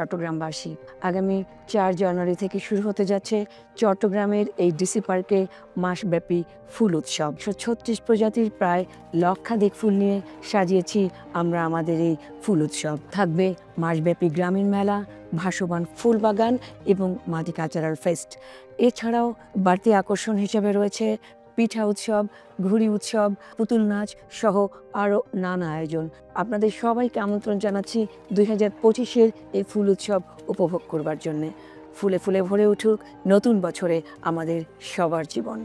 চট্টগ্রামবাসী। আগামী 4 জানুয়ারি থেকে শুরু হতে যাচ্ছে চট্টগ্রামের এই ডিসি পার্কে মাসব্যাপী ফুল উৎসব। 136 প্রজাতির প্রায় লক্ষাধিক ফুল নিয়ে সাজিয়েছি আমরা আমাদের এই ফুল উৎসব। থাকবে মাসব্যাপী গ্রামীণ মেলা, ভাসমান ফুল বাগান এবং মাটি কালচারাল ফেস্ট। এছাড়াও বাড়তি আকর্ষণ হিসেবে রয়েছে পিঠা উৎসব, ঘুড়ি উৎসব, পুতুল নাচ সহ আরও নানা আয়োজন। আপনাদের সবাইকে আমন্ত্রণ জানাচ্ছি 2025-এর এই ফুল উৎসব উপভোগ করবার জন্যে। ফুলে ফুলে ভরে উঠুক নতুন বছরে আমাদের সবার জীবন।